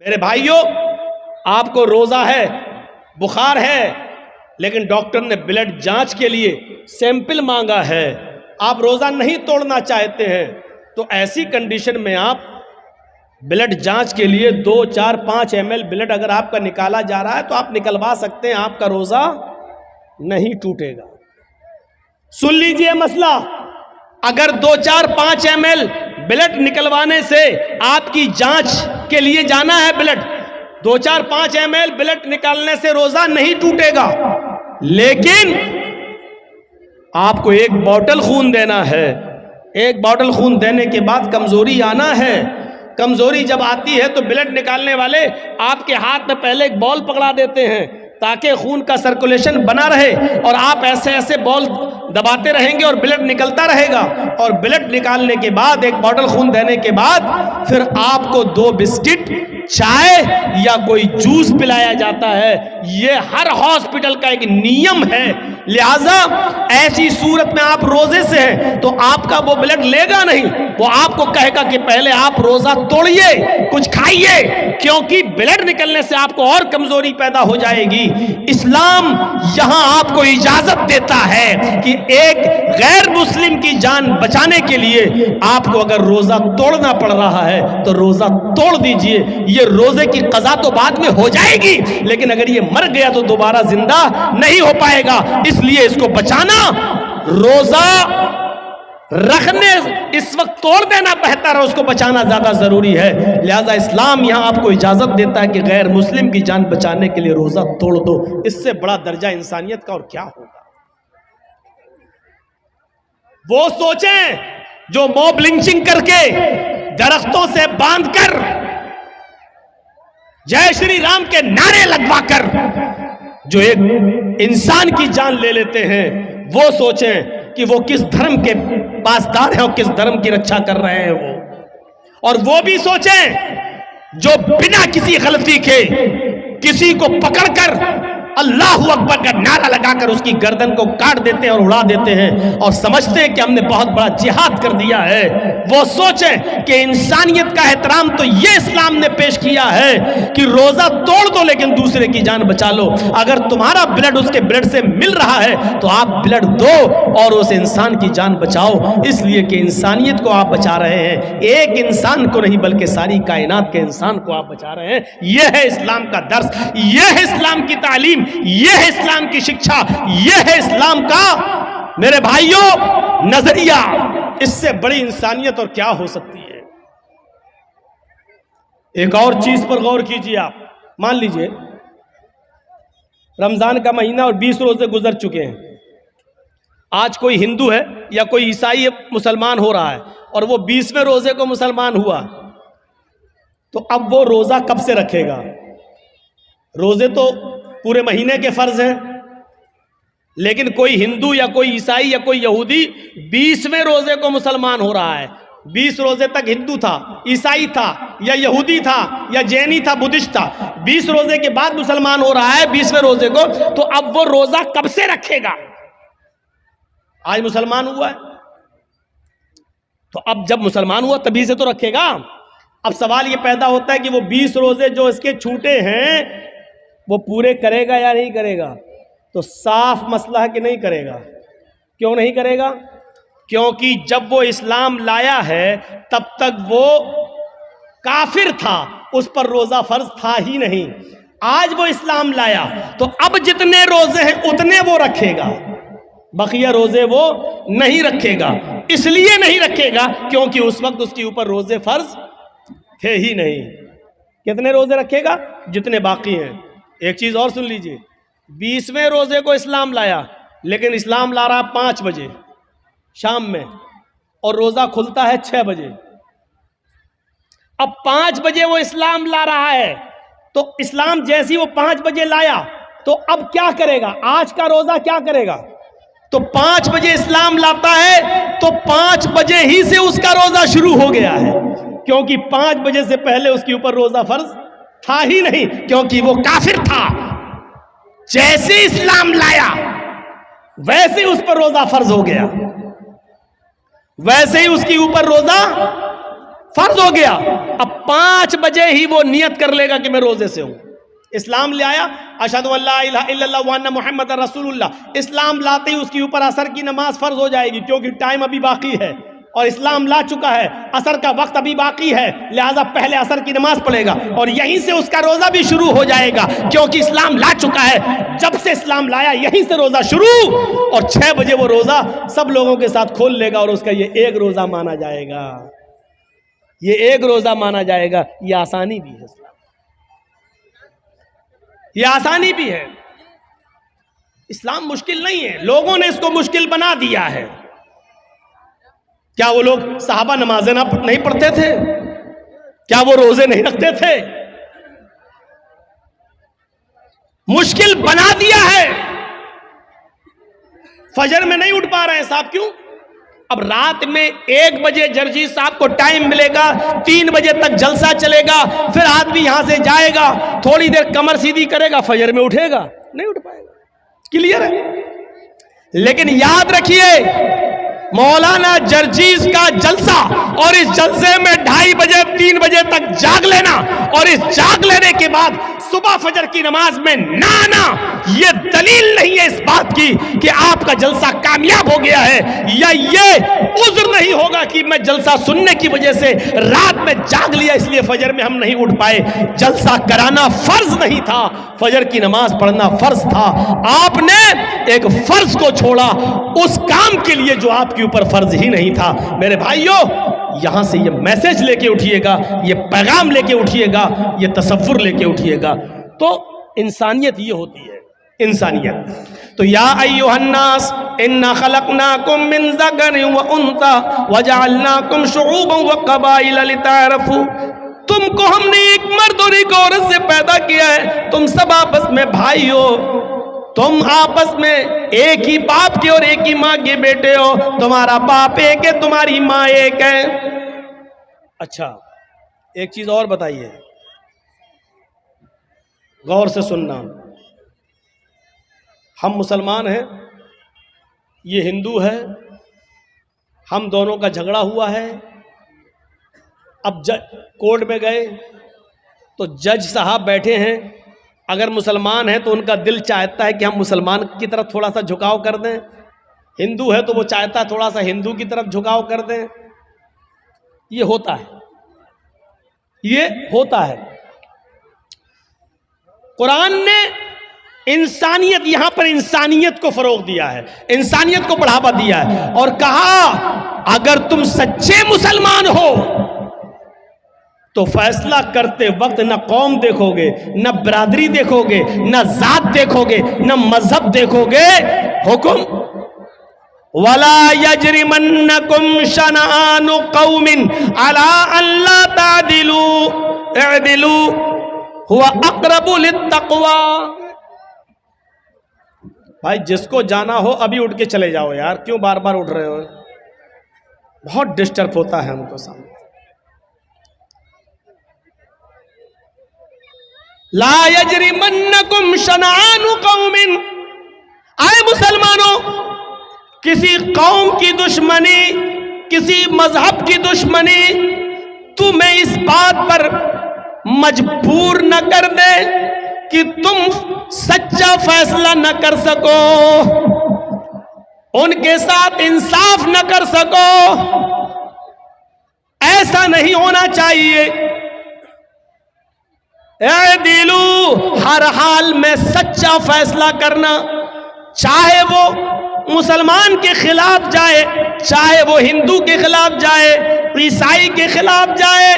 मेरे भाइयों, आपको रोजा है, बुखार है, लेकिन डॉक्टर ने ब्लड जांच के लिए सैंपल मांगा है, आप रोजा नहीं तोड़ना चाहते हैं, तो ऐसी कंडीशन में आप ब्लड जांच के लिए 2, 4, 5 ml ब्लड अगर आपका निकाला जा रहा है तो आप निकलवा सकते हैं, आपका रोजा नहीं टूटेगा। सुन लीजिए मसला, अगर 2, 4, 5 ml ब्लड निकलवाने से आपकी जांच के लिए जाना है, ब्लड 2, 4, 5 ml ब्लड निकालने से रोजा नहीं टूटेगा, लेकिन आपको 1 बॉटल खून देना है। 1 बॉटल खून देने के बाद कमजोरी आना है। कमजोरी जब आती है तो ब्लड निकालने वाले आपके हाथ में पहले एक बॉल पकड़ा देते हैं ताकि खून का सर्कुलेशन बना रहे, और आप ऐसे ऐसे बॉल दबाते रहेंगे और ब्लड निकलता रहेगा। और ब्लड निकालने के बाद 1 बॉटल खून देने के बाद फिर आपको 2 बिस्किट, चाय या कोई जूस पिलाया जाता है। यह हर हॉस्पिटल का एक नियम है। लिहाजा ऐसी सूरत में आप रोजे से हैं तो आपका वो ब्लड लेगा नहीं, वो आपको कहेगा कि पहले आप रोजा तोड़िए, कुछ खाइए, क्योंकि ब्लड निकलने से आपको और कमजोरी पैदा हो जाएगी। इस्लाम यहां आपको इजाजत देता है कि एक गैर मुस्लिम की जान बचाने के लिए आपको अगर रोजा तोड़ना पड़ रहा है तो रोजा तोड़ दीजिए। ये रोजे की कज़ा तो बाद में हो जाएगी, लेकिन अगर ये मर गया तो दोबारा जिंदा नहीं हो पाएगा। इसलिए इसको बचाना, रोजा रखने इस वक्त तोड़ देना बेहतर है, उसको बचाना ज्यादा जरूरी है। लिहाजा इस्लाम यहां आपको इजाजत देता है कि गैर मुस्लिम की जान बचाने के लिए रोजा तोड़ दो। इससे बड़ा दर्जा इंसानियत का और क्या होगा। वो सोचें जो मॉब लिंचिंग करके दरख्तों से बांधकर जय श्री राम के नारे लगवाकर जो एक इंसान की जान ले लेते हैं, वो सोचें कि वो किस धर्म के पासदार हैं और किस धर्म की रक्षा कर रहे हैं वो। और वो भी सोचें जो बिना किसी गलती के किसी को पकड़कर अल्लाहू अकबर का नारा लगाकर उसकी गर्दन को काट देते हैं और उड़ा देते हैं और समझते हैं कि हमने बहुत बड़ा जिहाद कर दिया है। वो सोचें कि इंसानियत का एहतराम तो ये इस्लाम ने पेश किया है कि रोजा तोड़ दो लेकिन दूसरे की जान बचा लो। अगर तुम्हारा ब्लड उसके ब्लड से मिल रहा है तो आप ब्लड दो और उस इंसान की जान बचाओ, इसलिए कि इंसानियत को आप बचा रहे हैं। एक इंसान को नहीं बल्कि सारी कायनात के इंसान को आप बचा रहे हैं। यह है इस्लाम का दर्स, यह है इस्लाम की तालीम, यह है इस्लाम की शिक्षा, यह है इस्लाम का मेरे भाइयों नजरिया। इससे बड़ी इंसानियत और क्या हो सकती है। एक और चीज पर गौर कीजिए आप। मान लीजिए रमजान का महीना और 20 रोजे गुजर चुके हैं। आज कोई हिंदू है या कोई ईसाई मुसलमान हो रहा है और वो 20वें रोजे को मुसलमान हुआ, तो अब वो रोजा कब से रखेगा। रोजे तो पूरे महीने के फर्ज हैं, लेकिन कोई हिंदू या कोई ईसाई या कोई यहूदी 20वें रोजे को मुसलमान हो रहा है। 20 रोजे तक हिंदू था, ईसाई था या यहूदी था या जैनी था, बुद्धिस्ट था। 20 रोजे के बाद मुसलमान हो रहा है 20वें रोजे को, तो अब वो रोजा कब से रखेगा। आज मुसलमान हुआ है तो अब जब मुसलमान हुआ तभी से तो रखेगा। अब सवाल ये पैदा होता है कि वो 20 रोजे जो इसके छूटे हैं वो पूरे करेगा या नहीं करेगा। तो साफ मसला है कि नहीं करेगा। क्यों नहीं करेगा? क्योंकि जब वो इस्लाम लाया है तब तक वो काफिर था, उस पर रोजा फर्ज था ही नहीं। आज वो इस्लाम लाया तो अब जितने रोजे हैं उतने वो रखेगा, बकिया रोजे वो नहीं रखेगा। इसलिए नहीं रखेगा क्योंकि उस वक्त उसके ऊपर रोजे फर्ज थे ही नहीं। कितने रोजे रखेगा? जितने बाकी हैं। एक चीज और सुन लीजिए, 20वें रोजे को इस्लाम लाया, लेकिन इस्लाम ला रहा 5 बजे शाम में और रोजा खुलता है 6 बजे। अब 5 बजे वो इस्लाम ला रहा है, तो इस्लाम जैसी वो 5 बजे लाया तो अब क्या करेगा? आज का रोजा क्या करेगा? तो 5 बजे इस्लाम लाता है तो 5 बजे ही से उसका रोजा शुरू हो गया है, क्योंकि 5 बजे से पहले उसके ऊपर रोजा फर्ज था ही नहीं, क्योंकि वो काफिर था। जैसे इस्लाम लाया वैसे उस पर रोजा फर्ज हो गया, वैसे ही उसके ऊपर रोजा फर्ज हो गया। अब 5 बजे ही वो नियत कर लेगा कि मैं रोजे से हूं। इस्लाम ले आया, अशहदु अल्ला इलाहा इल्लल्लाह व अन्ना मुहम्मद रसूलुल्लाह। इस्लाम लाते ही उसके ऊपर असर की नमाज फर्ज हो जाएगी, क्योंकि टाइम अभी बाकी है और इस्लाम ला चुका है, असर का वक्त अभी बाकी है, लिहाजा पहले असर की नमाज पढ़ेगा और यहीं से उसका रोजा भी शुरू हो जाएगा, क्योंकि इस्लाम ला चुका है। जब से इस्लाम लाया यहीं से रोजा शुरू, और 6 बजे वो रोजा सब लोगों के साथ खोल लेगा और उसका ये एक रोजा माना जाएगा, ये एक रोजा माना जाएगा। ये आसानी भी है, ये आसानी भी है। इस्लाम मुश्किल नहीं है, लोगों ने इसको मुश्किल बना दिया है। क्या वो लोग सहाबा नमाजें नहीं पढ़ते थे? क्या वो रोजे नहीं रखते थे? मुश्किल बना दिया है। फजर में नहीं उठ पा रहे हैं साहब, क्यों? अब रात में 1 बजे जर्जी साहब को टाइम मिलेगा, 3 बजे तक जलसा चलेगा, फिर आदमी यहां से जाएगा, थोड़ी देर कमर सीधी करेगा, फजर में उठेगा? नहीं उठ पाएगा, क्लियर है। लेकिन याद रखिए, मौलाना जर्जीस का जलसा और इस जलसे में 2:30 बजे 3 बजे तक जाग लेना, और इस जाग लेने के बाद सुबह फजर की नमाज में ना आना, यह दलील नहीं है इस बात की कि आपका जलसा कामयाब हो गया है, या ये उज़्र नहीं होगा कि मैं जलसा सुनने की वजह से रात में जाग लिया इसलिए फजर में हम नहीं उठ पाए। जलसा कराना फर्ज नहीं था, फजर की नमाज पढ़ना फर्ज था। आपने एक फर्ज को छोड़ा उस काम के लिए जो आपके ऊपर फर्ज ही नहीं था। मेरे भाइयों, यहां से ये मैसेज लेके उठिएगा, ये पैगाम लेके उठिएगा, ये तसव्वुर लेके उठिएगा। तो इंसानियत ये होती है, इंसानियत। तो या अय्युहन्नास इन्ना खलकनाकुम मिन ज़करिन व उन्सा व जअलनाकुम शुऊबन व क़बाइल लितारफू। तुमको हमने एक मर्द और एक औरत से पैदा किया है, तुम सब आपस में भाई हो, तुम आपस में एक ही बाप के और एक ही माँ के बेटे हो, तुम्हारा बाप एक है, तुम्हारी माँ एक है। अच्छा, एक चीज और बताइए, गौर से सुनना। हम मुसलमान हैं, ये हिंदू है, हम दोनों का झगड़ा हुआ है। अब कोर्ट में गए तो जज साहब बैठे हैं, अगर मुसलमान है तो उनका दिल चाहता है कि हम मुसलमान की तरफ थोड़ा सा झुकाव कर दें, हिंदू है तो वो चाहता है थोड़ा सा हिंदू की तरफ झुकाव कर दें। ये होता है, ये होता है। कुरान ने इंसानियत, यहां पर इंसानियत को फरोग दिया है, इंसानियत को बढ़ावा दिया है और कहा अगर तुम सच्चे मुसलमान हो तो फैसला करते वक्त न कौम देखोगे, न बरादरी देखोगे, न जात देखोगे, न मजहब देखोगे। हुक्म वला यजरिमन्नकुम शनआनु कौमिन अला अल्ला तादिलू इदिलू हुवा अक़रबु लित्तक़वा। भाई जिसको जाना हो अभी उठ के चले जाओ यार, क्यों बार बार उठ रहे हो? बहुत डिस्टर्ब होता है हमको सामने। ला यजरिमन्नकुम शनआनु कौमिन, आए मुसलमानों, किसी कौम की दुश्मनी, किसी मजहब की दुश्मनी तुम्हें इस बात पर मजबूर न कर दे कि तुम सच्चा फैसला न कर सको, उनके साथ इंसाफ न कर सको। ऐसा नहीं होना चाहिए। ए दिलू, हर हाल में सच्चा फैसला करना, चाहे वो मुसलमान के खिलाफ जाए, चाहे वो हिंदू के खिलाफ जाए, ईसाई के खिलाफ जाए,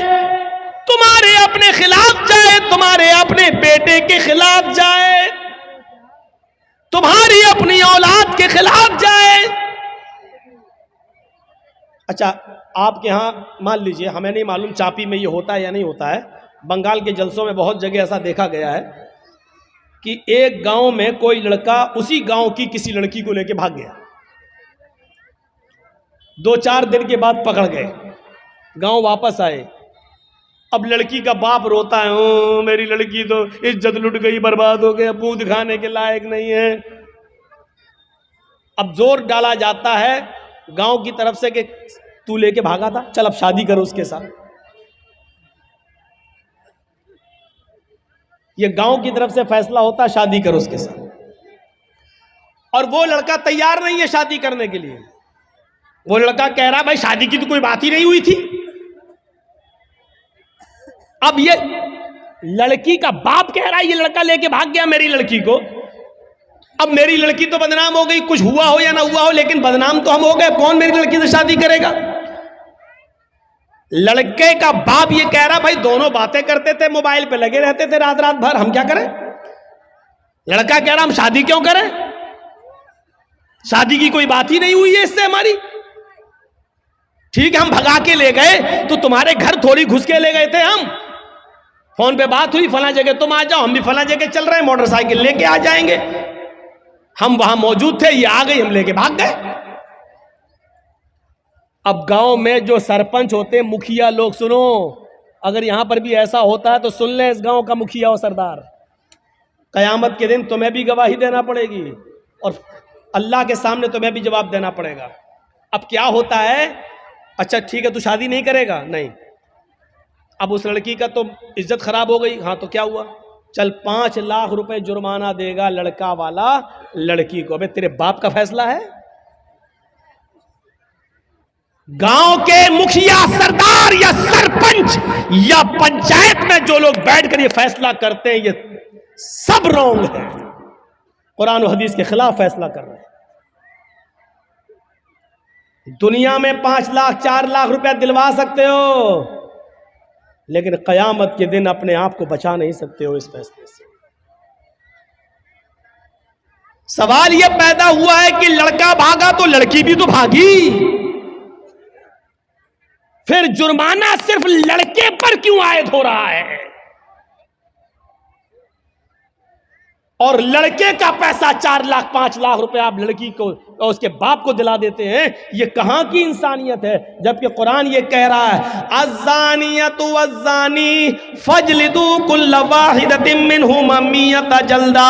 तुम्हारे अपने खिलाफ जाए, तुम्हारे अपने बेटे के खिलाफ जाए, तुम्हारी अपनी औलाद के खिलाफ जाए। अच्छा, आपके यहां मान लीजिए, हमें नहीं मालूम चापी में ये होता है या नहीं होता है, बंगाल के जलसों में बहुत जगह ऐसा देखा गया है कि एक गांव में कोई लड़का उसी गांव की किसी लड़की को लेकर भाग गया, 2-4 दिन के बाद पकड़ गए, गांव वापस आए। अब लड़की का बाप रोता है, ओ मेरी लड़की तो इज्जत लुट गई, बर्बाद हो गया, मुंह दिखाने के लायक नहीं है। अब जोर डाला जाता है गांव की तरफ से कि तू लेके भागा था, चल अब शादी करो उसके साथ। ये गांव की तरफ से फैसला होता है शादी करो उसके साथ, और वो लड़का तैयार नहीं है शादी करने के लिए। वो लड़का कह रहा भाई शादी की तो कोई बात ही नहीं हुई थी। अब ये लड़की का बाप कह रहा है ये लड़का लेके भाग गया मेरी लड़की को। अब मेरी लड़की तो बदनाम हो गई, कुछ हुआ हो या ना हुआ हो, लेकिन बदनाम तो हम हो गए। कौन मेरी लड़की से शादी करेगा? लड़के का बाप ये कह रहा भाई दोनों बातें करते थे, मोबाइल पे लगे रहते थे रात रात भर, हम क्या करें? लड़का कह रहा हम शादी क्यों करें, शादी की कोई बात ही नहीं हुई है इससे हमारी। ठीक है हम भगा के ले गए तो तुम्हारे घर थोड़ी घुस के ले गए थे हम। फोन पे बात हुई फला जगह तुम आ जाओ, हम भी फला जगह चल रहे हैं, मोटरसाइकिल लेके आ जाएंगे। हम वहां मौजूद थे, ये आ गई, हम लेके भाग गए। अब गांव में जो सरपंच होते हैं, मुखिया लोग, सुनो, अगर यहां पर भी ऐसा होता है तो सुन ले इस गांव का मुखिया और सरदार, कयामत के दिन तुम्हें भी गवाही देना पड़ेगी और अल्लाह के सामने तुम्हें भी जवाब देना पड़ेगा। अब क्या होता है, अच्छा ठीक है तू शादी नहीं करेगा, नहीं, अब उस लड़की का तो इज्जत खराब हो गई, हाँ तो क्या हुआ, चल 5 लाख रुपए जुर्माना देगा लड़का वाला लड़की को। अबे तेरे बाप का फैसला है? गांव के मुखिया, सरदार या सरपंच या पंचायत में जो लोग बैठकर ये फैसला करते हैं, ये सब रॉन्ग है, कुरान और हदीस के खिलाफ फैसला कर रहे हैं। दुनिया में 5 लाख 4 लाख रुपया दिलवा सकते हो, लेकिन कयामत के दिन अपने आप को बचा नहीं सकते हो इस फैसले से। सवाल यह पैदा हुआ है कि लड़का भागा तो लड़की भी तो भागी, फिर जुर्माना सिर्फ लड़के पर क्यों आयद हो रहा है? और लड़के का पैसा 4 लाख 5 लाख रुपए आप लड़की को और उसके बाप को दिला देते हैं, ये कहां की इंसानियत है? जबकि कुरान ये कह रहा है अज़्ज़ानियतु वज़्ज़ानी फजलिदू कुल्ल वाहिदतिन मिनहुमा मियता जल्दा।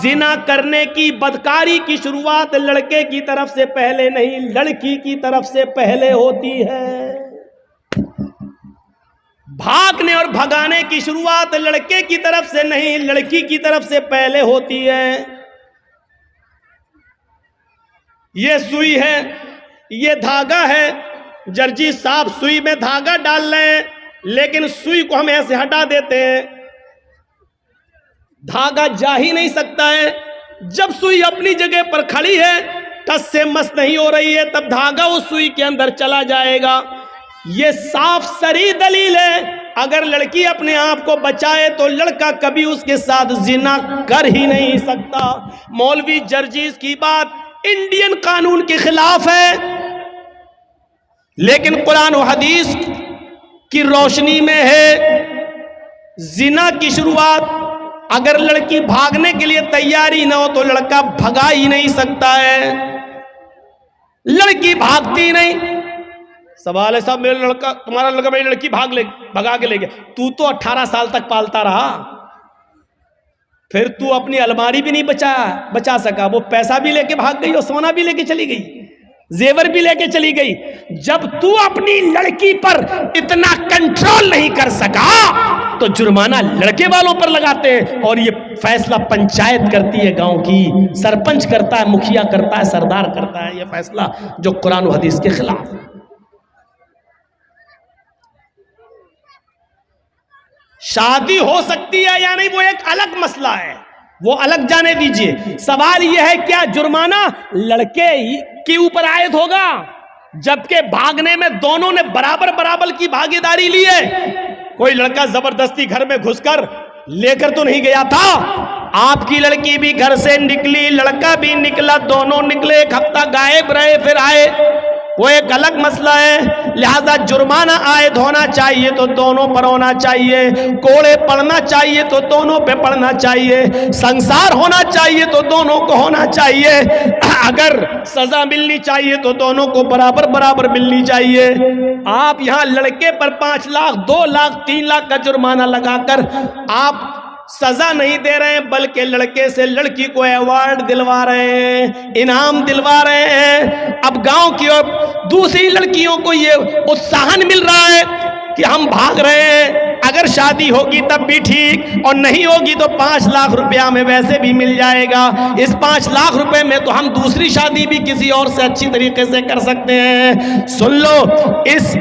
जिना करने की, बदकारी की शुरुआत लड़के की तरफ से पहले नहीं, लड़की की तरफ से पहले होती है। भागने और भगाने की शुरुआत लड़के की तरफ से नहीं, लड़की की तरफ से पहले होती है। ये सुई है, ये धागा है, जर्जी साहब सुई में धागा डाल रहे हैं, लेकिन सुई को हम ऐसे हटा देते हैं, धागा जा ही नहीं सकता है। जब सुई अपनी जगह पर खड़ी है, टस से मस नहीं हो रही है, तब धागा उस सुई के अंदर चला जाएगा। ये साफ सरी दलील है, अगर लड़की अपने आप को बचाए तो लड़का कभी उसके साथ जिना कर ही नहीं सकता। मौलवी जर्जीज की बात इंडियन कानून के खिलाफ है, लेकिन कुरान और हदीस की रोशनी में है। जिना की शुरुआत अगर लड़की भागने के लिए तैयारी ना हो तो लड़का भगा ही नहीं सकता है, लड़की भागती नहीं। सवाल है साहब, मेरा लड़का, तुम्हारा लड़का मेरी लड़की भगा के ले गया, तू तो 18 साल तक पालता रहा, फिर तू अपनी अलमारी भी नहीं बचा सका, वो पैसा भी लेके भाग गई और सोना भी लेके चली गई, जेवर भी लेके चली गई। जब तू अपनी लड़की पर इतना कंट्रोल नहीं कर सका तो जुर्माना लड़के वालों पर लगाते हैं, और ये फैसला पंचायत करती है, गांव की सरपंच करता है, मुखिया करता है, सरदार करता है, ये फैसला जो कुरान और हदीस के खिलाफ है। शादी हो सकती है या नहीं वो एक अलग मसला है, वो अलग जाने दीजिए। सवाल यह है क्या जुर्माना लड़के के ऊपर आयद होगा, जबकि भागने में दोनों ने बराबर बराबर की भागीदारी ली है। कोई लड़का जबरदस्ती घर में घुसकर लेकर तो नहीं गया था, आपकी लड़की भी घर से निकली, लड़का भी निकला, दोनों निकले, 1 हफ्ता गायब रहे, फिर आए, वो एक अलग मसला है। लिहाजा जुर्माना आयद होना चाहिए तो दोनों पर होना चाहिए, कोड़े पड़ना चाहिए तो दोनों पे पड़ना चाहिए, संसार होना चाहिए तो दोनों को होना चाहिए, अगर सजा मिलनी चाहिए तो दोनों को बराबर बराबर मिलनी चाहिए। आप यहाँ लड़के पर 5 लाख 2 लाख 3 लाख का जुर्माना लगाकर आप सजा नहीं दे रहे हैं, बल्कि लड़के से लड़की को अवार्ड दिलवा रहे हैं, इनाम दिलवा रहे हैं। अब गांव की और दूसरी लड़कियों को ये उत्साहन मिल रहा है कि हम भाग रहे हैं, अगर शादी होगी तब भी ठीक, और नहीं होगी तो 5 लाख रुपया में वैसे भी मिल जाएगा। इस 5 लाख रुपए में तो हम दूसरी शादी भी किसी और से अच्छी तरीके से कर सकते हैं। सुन लो, इस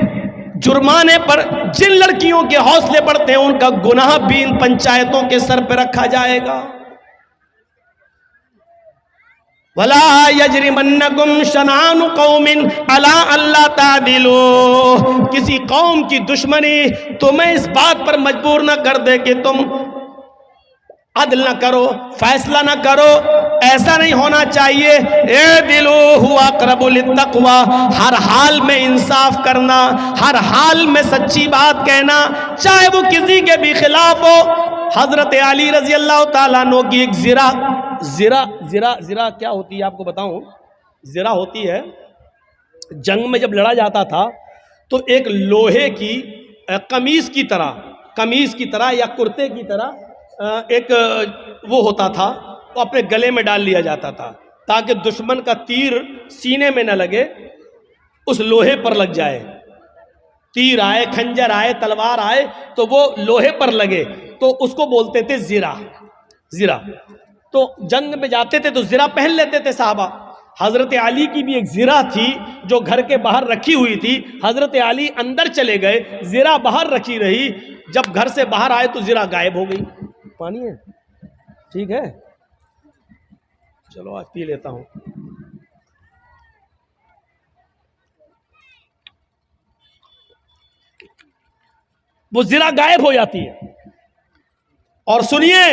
जुर्माने पर जिन लड़कियों के हौसले बढ़ते हैं उनका गुनाह भी इन पंचायतों के सर पर रखा जाएगा। वला यजरिमन्नकुम शनानु कौमिन अला अल्ला तादिलू, किसी कौम की दुश्मनी तुम्हें इस बात पर मजबूर न कर दे कि तुम अदल न करो, फैसला न करो। ऐसा नहीं होना चाहिए। ए दिलो हुआ अक़रबु लित्तक़वा, हर हाल में इंसाफ करना, हर हाल में सच्ची बात कहना, चाहे वो किसी के भी खिलाफ हो। हजरत अली रजी अल्लाह ताला अन्हु की एक जिरा क्या होती है आपको बताऊं। जिरा होती है, जंग में जब लड़ा जाता था तो एक लोहे की कमीज की तरह या कुर्ते की तरह एक वो होता था, वो अपने गले में डाल लिया जाता था ताकि दुश्मन का तीर सीने में न लगे, उस लोहे पर लग जाए। तीर आए, खंजर आए, तलवार आए तो वो लोहे पर लगे, तो उसको बोलते थे जिरा। तो जंग में जाते थे तो जिरा पहन लेते थे साहबा। हजरत अली की भी एक जिरा थी जो घर के बाहर रखी हुई थी। हजरत अली अंदर चले गए, जिरा बाहर रखी रही। जब घर से बाहर आए तो जिरा गायब हो गई। पानी है? ठीक है, चलो आज पी लेता हूं। वो जिरा गायब हो जाती है। और सुनिए,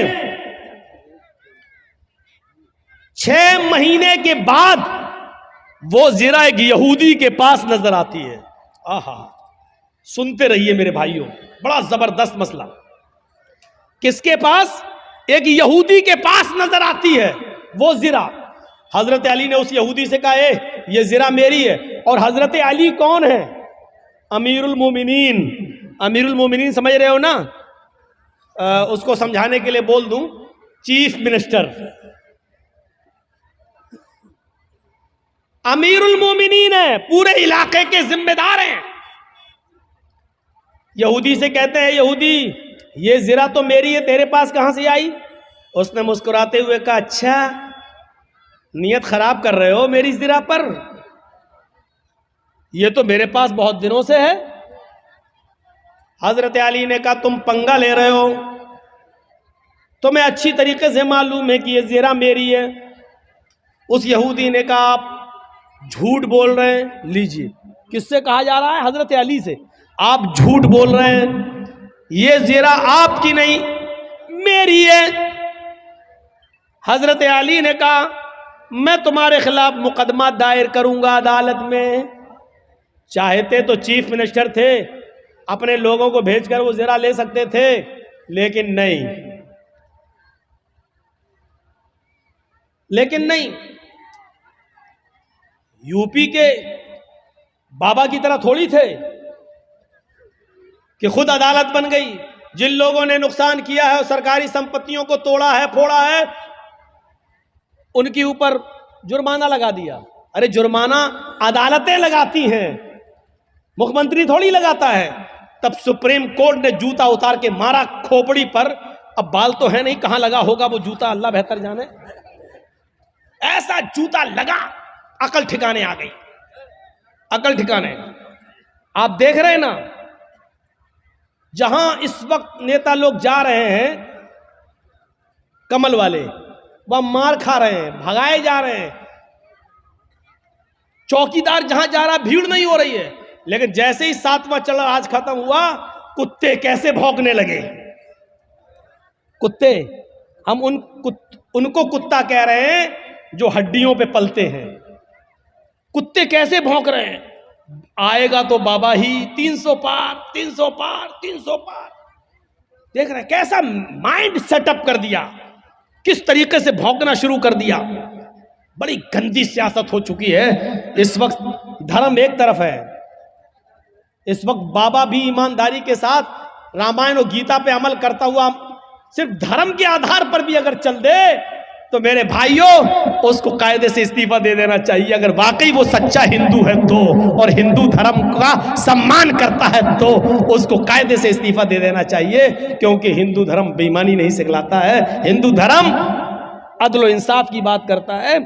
6 महीने के बाद वो जिरा एक यहूदी के पास नजर आती है। आहा, सुनते रहिए मेरे भाइयों, बड़ा जबरदस्त मसला। किसके पास? एक यहूदी के पास नजर आती है वो जिरा। हजरत अली ने उस यहूदी से कहा, ये जिरा मेरी है। और हजरत अली कौन है? अमीरुल मोमिनीन। अमीरुल मोमिनीन समझ रहे हो ना? उसको समझाने के लिए बोल दूं, चीफ मिनिस्टर। अमीरुल मोमिनीन है, पूरे इलाके के जिम्मेदार हैं। यहूदी से कहते हैं, यहूदी ये जिरा तो मेरी है, तेरे पास कहां से आई? उसने मुस्कुराते हुए कहा, अच्छा नियत खराब कर रहे हो मेरी जिरा पर, ये तो मेरे पास बहुत दिनों से है। हजरत अली ने कहा, तुम पंगा ले रहे हो, तुम्हें अच्छी तरीके से मालूम है कि ये जिरा मेरी है। उस यहूदी ने कहा, आप झूठ बोल रहे हैं। लीजिए, किससे कहा जा रहा है? हजरत अली से। आप झूठ बोल रहे हैं, ये जिरा आपकी नहीं मेरी है। हजरत अली ने कहा, मैं तुम्हारे खिलाफ मुकदमा दायर करूंगा अदालत में। चाहते तो चीफ मिनिस्टर थे, अपने लोगों को भेजकर वो जिरा ले सकते थे, लेकिन नहीं। यूपी के बाबा की तरह थोड़ी थे कि खुद अदालत बन गई। जिन लोगों ने नुकसान किया है और सरकारी संपत्तियों को तोड़ा है, फोड़ा है, उनके ऊपर जुर्माना लगा दिया। अरे जुर्माना अदालतें लगाती हैं, मुख्यमंत्री थोड़ी लगाता है। तब सुप्रीम कोर्ट ने जूता उतार के मारा खोपड़ी पर। अब बाल तो है नहीं, कहां लगा होगा वो जूता, अल्लाह बेहतर जाने। ऐसा जूता लगा, अकल ठिकाने आ गई, अकल ठिकाने। आप देख रहे हैं ना, जहां इस वक्त नेता लोग जा रहे हैं, कमल वाले, वह मार खा रहे हैं, भगाए जा रहे हैं। चौकीदार जहां जा रहा भीड़ नहीं हो रही है, लेकिन जैसे ही 7वां चढ़ा आज खत्म हुआ, कुत्ते कैसे भौंकने लगे। कुत्ते, हम उनको कुत्ता कह रहे हैं जो हड्डियों पे पलते हैं। कुत्ते कैसे भौंक रहे हैं। आएगा तो बाबा ही 300 पार, 300 पार, 300 पार। देख रहे हैं कैसा माइंड सेटअप कर दिया, किस तरीके से भौंकना शुरू कर दिया। बड़ी गंदी सियासत हो चुकी है इस वक्त। धर्म एक तरफ है, इस वक्त बाबा भी ईमानदारी के साथ रामायण और गीता पे अमल करता हुआ सिर्फ धर्म के आधार पर भी अगर चल दे तो मेरे भाइयों उसको कायदे से इस्तीफा दे देना चाहिए। अगर वाकई वो सच्चा हिंदू है तो, और हिंदू धर्म का सम्मान करता है तो उसको कायदे से इस्तीफा दे देना चाहिए, क्योंकि हिंदू धर्म बेईमानी नहीं सिखलाता है। हिंदू धर्म अदल इंसाफ की बात करता है।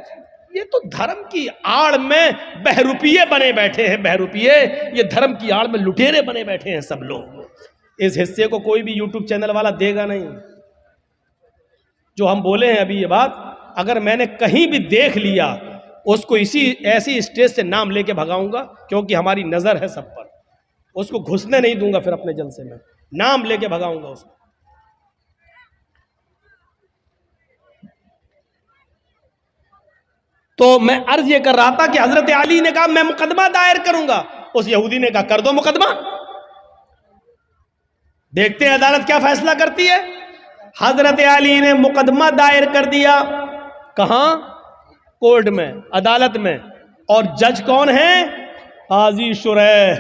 ये तो धर्म की आड़ में बहरूपिये बने बैठे हैं, बहरूपिये। ये धर्म की आड़ में लुटेरे बने बैठे हैं सब लोग। इस हिस्से को कोई भी यूट्यूब चैनल वाला देगा नहीं। जो हम बोले हैं अभी ये बात, अगर मैंने कहीं भी देख लिया उसको ऐसी स्टेज से नाम लेके भगाऊंगा, क्योंकि हमारी नजर है सब पर। उसको घुसने नहीं दूंगा फिर अपने जलसे में, नाम लेके भगाऊंगा उसको। तो मैं अर्ज ये कर रहा था कि हजरत अली ने कहा मैं मुकदमा दायर करूंगा। उस यहूदी ने कहा कर दो मुकदमा, देखते हैं अदालत क्या फैसला करती है। हजरत अली ने मुकदमा दायर कर दिया। कहां? कोर्ट में, अदालत में। और जज कौन है? काजी शुरैह।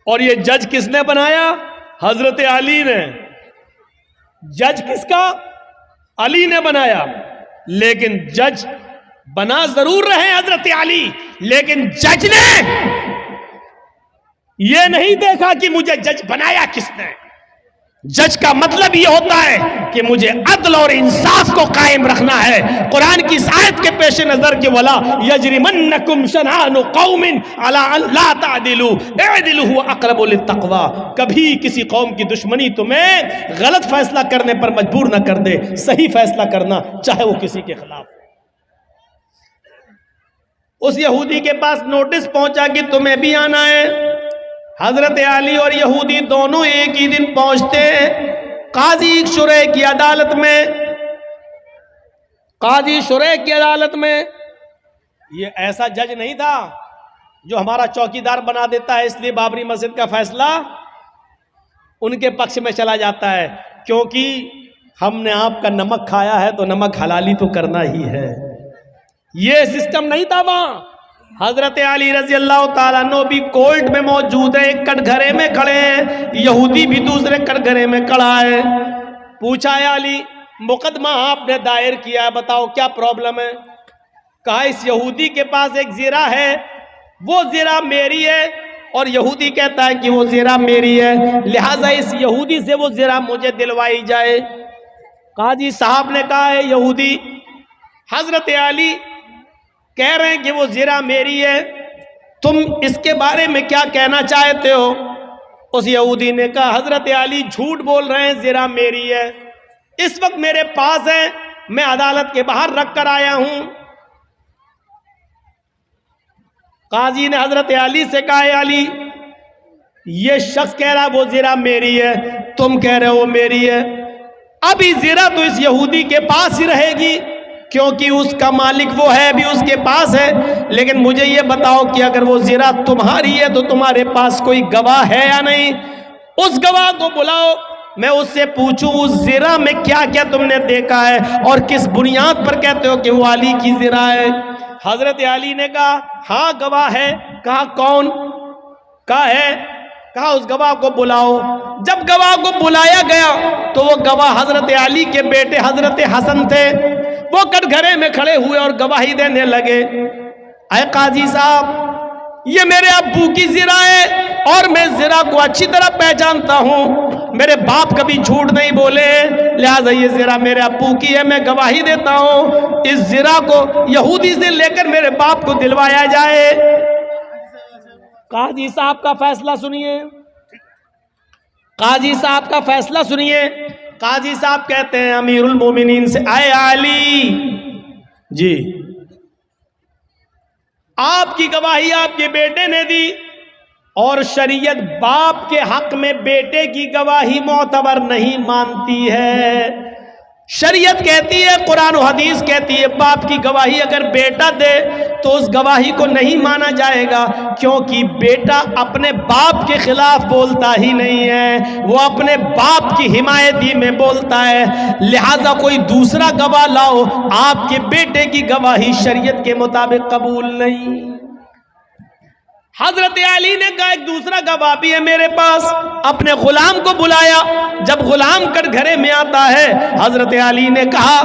और ये जज किसने बनाया? हजरत अली ने। जज किसका? अली ने बनाया। लेकिन जज बना जरूर रहे हजरत अली, लेकिन जज ने यह नहीं देखा कि मुझे जज बनाया किसने। जज का मतलब यह होता है कि मुझे अदल और इंसाफ को कायम रखना है। कुरान की इस आयत के पेश नजर के वला यजरिमन्नकुम शनानु कौमिन अला अल्ला तादिलु इदिलु हुवा अक़रबु लित्तक़वा। कभी किसी कौम की दुश्मनी तुम्हें गलत फैसला करने पर मजबूर न कर दे, सही फैसला करना, चाहे वो किसी के खिलाफ। उस यहूदी के पास नोटिस पहुंचा कि तुम्हें भी आना है। हजरत अली और यहूदी दोनों एक ही दिन पहुंचते हैं काजी शुरैह की अदालत में। काजी शुरैह की अदालत में ये ऐसा जज नहीं था जो हमारा चौकीदार बना देता है, इसलिए बाबरी मस्जिद का फैसला उनके पक्ष में चला जाता है, क्योंकि हमने आपका नमक खाया है तो नमक हलाली तो करना ही है। ये सिस्टम नहीं था वहां। हजरत अली रजी अल्लाह ताला अन्हु भी कोर्ट में मौजूद है, एक कटघरे में खड़े हैं, यहूदी भी दूसरे कटघरे में खड़ा है। पूछा है अली मुकदमा आपने दायर किया है, बताओ क्या प्रॉब्लम है। कहा इस यहूदी के पास एक ज़िरा है, वो ज़िरा मेरी है, और यहूदी कहता है कि वो ज़िरा मेरी है, लिहाजा इस यहूदी से वो ज़िरा मुझे दिलवाई जाए। काजी साहब ने कहा है यहूदी हजरत अली कह रहे हैं कि वो ज़िरा मेरी है, तुम इसके बारे में क्या कहना चाहते हो। उस यहूदी ने कहा हजरत अली झूठ बोल रहे हैं, ज़िरा मेरी है, इस वक्त मेरे पास है, मैं अदालत के बाहर रख कर आया हूं। काजी ने हजरत अली से कहा अली ये शख्स कह रहा है वो ज़िरा मेरी है, तुम कह रहे हो वो मेरी है, अभी ज़िरा तो इस यहूदी के पास ही रहेगी, क्योंकि उसका मालिक वो है, भी उसके पास है। लेकिन मुझे ये बताओ कि अगर वो ज़िरा तुम्हारी है तो तुम्हारे पास कोई गवाह है या नहीं। उस गवाह को बुलाओ, मैं उससे पूछूं उस ज़िरा में क्या क्या तुमने देखा है और किस बुनियाद पर कहते हो कि वो अली की ज़िरा है। हजरत अली ने कहा हाँ गवाह है। कहा कौन? कहा है। कहा उस गवाह को बुलाओ। जब गवाह को बुलाया गया तो वो गवाह हजरत अली के बेटे हजरत हसन थे। वो कटघरे में खड़े हुए और गवाही देने लगे, अय काजी साहब ये मेरे अब्बू की ज़िरा है और मैं ज़िरा को अच्छी तरह पहचानता हूँ, मेरे बाप कभी झूठ नहीं बोले, लिहाजा ये ज़िरा मेरे अब्बू की है, मैं गवाही देता हूँ इस ज़िरा को यहूदी से लेकर मेरे बाप को दिलवाया जाए। काजी साहब का फैसला सुनिए, काजी साहब का फैसला सुनिए। काजी साहब कहते हैं अमीरुल मोमिनीन से, आए अली जी आपकी गवाही आपके बेटे ने दी और शरीयत बाप के हक में बेटे की गवाही मोतबर नहीं मानती है। शरीयत कहती है, कुरान और हदीस कहती है बाप की गवाही अगर बेटा दे तो उस गवाही को नहीं माना जाएगा, क्योंकि बेटा अपने बाप के खिलाफ बोलता ही नहीं है, वो अपने बाप की हिमायती में बोलता है। लिहाजा कोई दूसरा गवाह लाओ, आपके बेटे की गवाही शरीयत के मुताबिक कबूल नहीं। हजरत अली ने कहा एक दूसरा गवाह भी है मेरे पास। अपने गुलाम को बुलाया। जब गुलाम कटघरे में आता है, हजरत अली ने कहा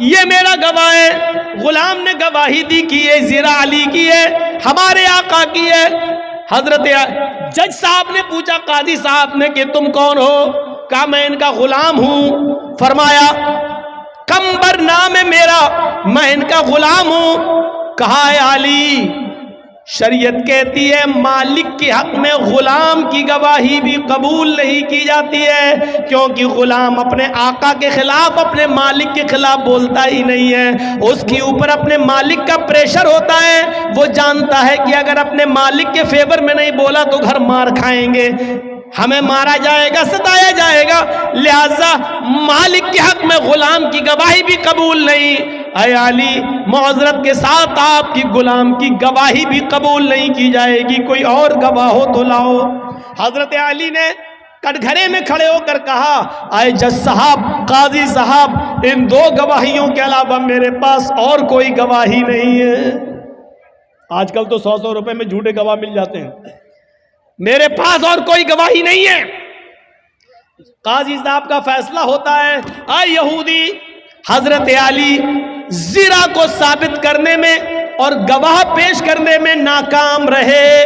ये मेरा गवाह है। गुलाम ने गवाही दी कि ये ज़िरा अली की है, हमारे आका की है। हजरत जज साहब ने पूछा काजी साहब ने कि तुम कौन हो? कहा मैं इनका गुलाम हूं। फरमाया कंबर नाम है मेरा, मैं इनका गुलाम हूं। कहा अली, शरीयत कहती है मालिक के हक में गुलाम की गवाही भी कबूल नहीं की जाती है, क्योंकि गुलाम अपने आका के खिलाफ, अपने मालिक के खिलाफ बोलता ही नहीं है। उसके ऊपर अपने मालिक का प्रेशर होता है। वो जानता है कि अगर अपने मालिक के फेवर में नहीं बोला तो घर मार खाएंगे, हमें मारा जाएगा, सताया जाएगा। लिहाजा मालिक के हक में गुलाम की गवाही भी कबूल नहीं। ऐ अली, मुअज़्ज़रत के साथ आपकी गुलाम की गवाही भी कबूल नहीं की जाएगी, कोई और गवाह हो तो लाओ। हजरत अली ने कटघरे में खड़े होकर कहा, ऐ जज साहब, काजी साहब, इन दो गवाहियों के अलावा मेरे पास और कोई गवाही नहीं है। आजकल तो 100-100 रुपए में झूठे गवाह मिल जाते हैं। मेरे पास और कोई गवाही नहीं है। काजी साहब का फैसला होता है, ऐ यहूदी, हजरत अली ज़िरा को साबित करने में और गवाह पेश करने में नाकाम रहे।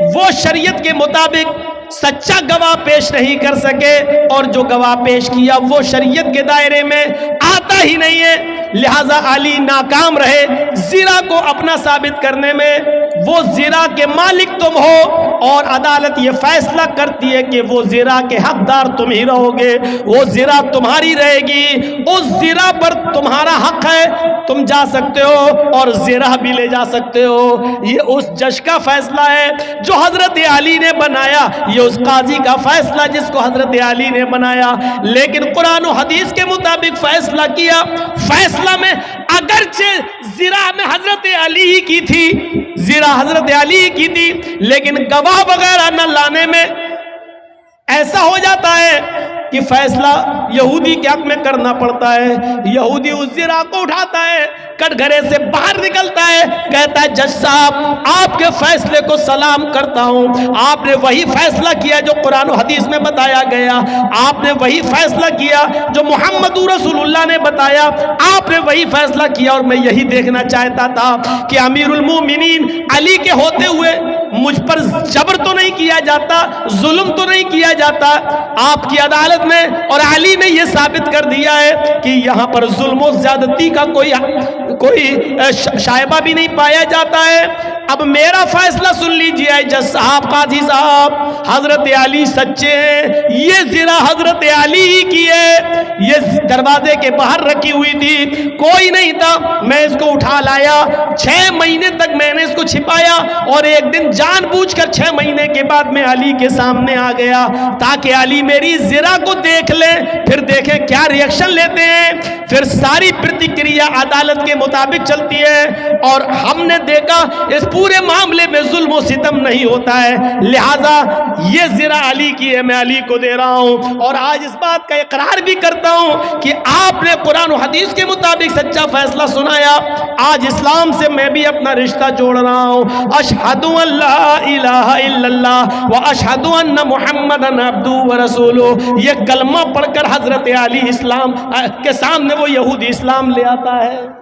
वो शरीयत के मुताबिक सच्चा गवाह पेश नहीं कर सके, और जो गवाह पेश किया वो शरीयत के दायरे में आता ही नहीं है। लिहाजा अली नाकाम रहे ज़िरा को अपना साबित करने में। वो ज़िरा के मालिक तुम हो, और अदालत ये फैसला करती है कि वो ज़िरा के हकदार तुम ही रहोगे, वो ज़िरा तुम्हारी रहेगी, उस ज़िरा पर तुम्हारा हक है, तुम जा सकते हो और ज़िरा भी ले जा सकते हो। ये उस जज का फैसला है जो हजरत अली ने बनाया, ये उस काजी का फैसला जिसको हजरत अली ने बनाया। लेकिन कुरान और हदीस के मुताबिक फैसला किया। फैसला में अगरचे ज़िरा में हजरत अली ही की थी, ज़िरा हजरत अली की थी, लेकिन गवाह वगैरह न लाने में ऐसा हो जाता है कि फैसला यहूदी के हक में करना पड़ता है। यहूदी उस ज़िरा को उठाता है, कटघरे से बाहर निकलता है, कहता है जज साहब, आपके फैसले को सलाम करता हूं। आपने वही फैसला किया जो कुरान और हदीस में बताया गया, आपने वही फैसला किया जो मोहम्मद रसूलुल्लाह ने बताया, आपने वही फैसला किया। और मैं यही देखना चाहता था कि अमीरुल मोमिनीन अली के होते हुए मुझ पर जबर तो नहीं किया जाता, जुल्म तो नहीं किया जाता आपकी अदालत में। और अली ने यह साबित कर दिया है कि यहां पर जुल्म और ज्यादती का कोई शायबा भी नहीं पाया जाता है। अब मेरा फैसला सुन लीजिए जज साहब, काजी साहब, हजरत अली सच्चे हैं, ये ज़िरा हजरत अली ही की है। ये दरवाजे के बाहर रखी हुई थी, कोई नहीं था, मैं इसको उठा लाया। 6 महीने तक मैंने इसको छिपाया, और एक दिन जानबूझकर 6 महीने के बाद मैं अली के सामने आ गया ताकि अली मेरी ज़िरा को देख ले, फिर देखें क्या रिएक्शन लेते हैं। फिर सारी प्रतिक्रिया अदालत के मुताबिक चलती है, और हमने देखा इस पूरे मामले में जुल्म और सितम नहीं होता है। लिहाजा ये ज़िरा अली की है, मैं अली को दे रहा हूं। और आज इस बात का इकरार भी करता हूं कि आपने कुरान और हदीस के मुताबिक सच्चा फैसला सुनाया। आज इस्लाम से मैं भी अपना रिश्ता जोड़ रहा हूं। अशहदु अल्ला इलाहा इल्लल्लाह व अशहदु अन्ना मुहम्मदन अब्दुहु व रसूलुहु, ये कलमा पढ़कर हजरत अली इस्लाम के सामने वो यहूदी इस्लाम ले आता है।